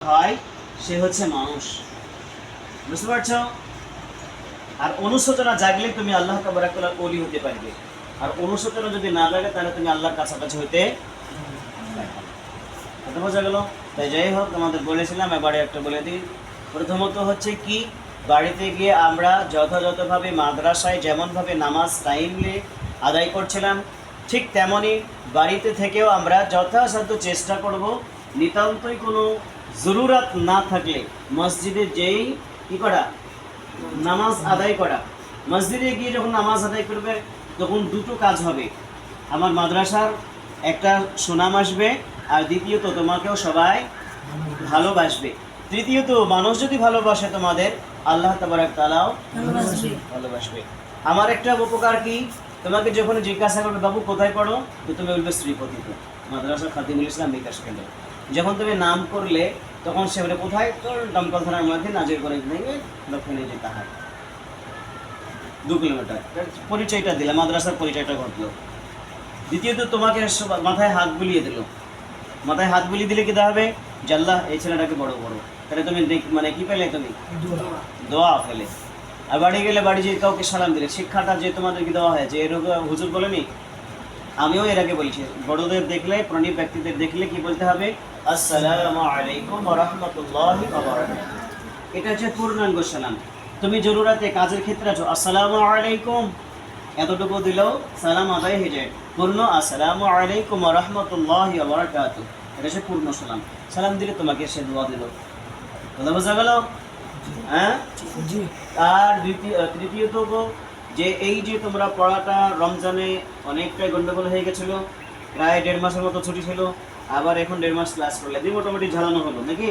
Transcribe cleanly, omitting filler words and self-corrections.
হয় সে হচ্ছে মানুষ। বুঝতে পারছো? আর অনুশোচনা জাগলে তুমি আল্লাহ তাবারক ওয়া তাআলার ওলি হতে পারবে, আর অনুশোচনা যদি না জাগে তাহলে তুমি আল্লাহর কাছাকাছি হইতে পারবে। কথা বোঝা গেল? তাই যাই হোক, তোমাদের বলেছিলাম, এবারে একটা বলে দিই। প্রথমত হচ্ছে কি, বাড়িতে গিয়ে আমরা যথাযথভাবে মাদ্রাসায় যেমনভাবে নামাজ টাইমলি আদায় করছিলাম, ঠিক তেমনই বাড়িতে থেকেও আমরা যথাসাধ্য চেষ্টা করব, নিতান্তই কোনো জরুরত না থাকলে মসজিদে যেই কী করা, নামাজ আদায় করা। মসজিদে গিয়ে যখন নামাজ আদায় করবে তখন দুটো কাজ হবে, আমার মাদ্রাসার একটা সুনাম আসবে, আর দ্বিতীয়ত তোমাকেও সবাই ভালোবাসবে। তৃতীয়ত মানুষ যদি ভালোবাসে তোমাদের, আল্লাহ তাবারক তাআলাও ভালোবাসবে। আমার একটা উপকার কি, তোমাকে যখন জিজ্ঞাসা করবে বাবু কোথায় পড়ো, তো তুমি বলবে শ্রীপতিতে, মাদ্রাসা খাদিমুল ইসলাম বিকাশ কেন্দ্র। যখন তুমি নাম করলে তখন সে বলে কোথায়, তোর দমকল থানার মধ্যে নাজির করে ভেঙে দক্ষিণে যেতে হয় 2 কিলোমিটার। পরিচয়টা দিলে, মাদ্রাসার পরিচয়টা ঘটলো। দ্বিতীয়ত তোমাকে মাথায় হাত বুলিয়ে দিল। মাথায় হাত বুলিয়ে দিলে কি হবে, যে আল্লাহ এই ছেলেটাকে বড় বড়, তাহলে তুমি মানে কি পেলে, তুমি দোয়া পেলে। আর বাড়ি গেলে বাড়ি যে কাউকে সালাম দিলে, শিক্ষাটা যে তোমাদেরকে দেওয়া হয়েছে, এরকম হুজুর বলেনি, আমিও এর আগে বলছি, বড়দের দেখলে, প্রণীত ব্যক্তিদের দেখলে কি বলতে হবে, আসসালামু আলাইকুম ওয়া রাহমাতুল্লাহি ওয়া বারাকাতুহু। এটা হচ্ছে পূর্ণাঙ্গ সালাম। তুমি জরুরাতে কাজের ক্ষেত্রে আছো, আসসালামু আলাইকুম এতটুকু দিলেও সালাম আদায় হয়ে যায়। পূর্ণ আসসালামু আলাইকুম ওয়া রাহমাতুল্লাহি ওয়া বারাকাতুহু, এটা হচ্ছে পূর্ণ সালাম। সালাম দিলে তোমাকে সে দোয়া দিল। কথা বোঝা গেল? হ্যাঁ। আর তৃতীয়ত যে এই যে তোমরা পড়াটা রমজানে অনেকটাই গন্ডগোল হয়ে গেছিল, প্রায় 1.5 মাসের মতো ছুটি ছিল, আবার এখন 1.5 মাস ক্লাস করলে দিয়ে মোটামুটি ঝালানো হলো নাকি?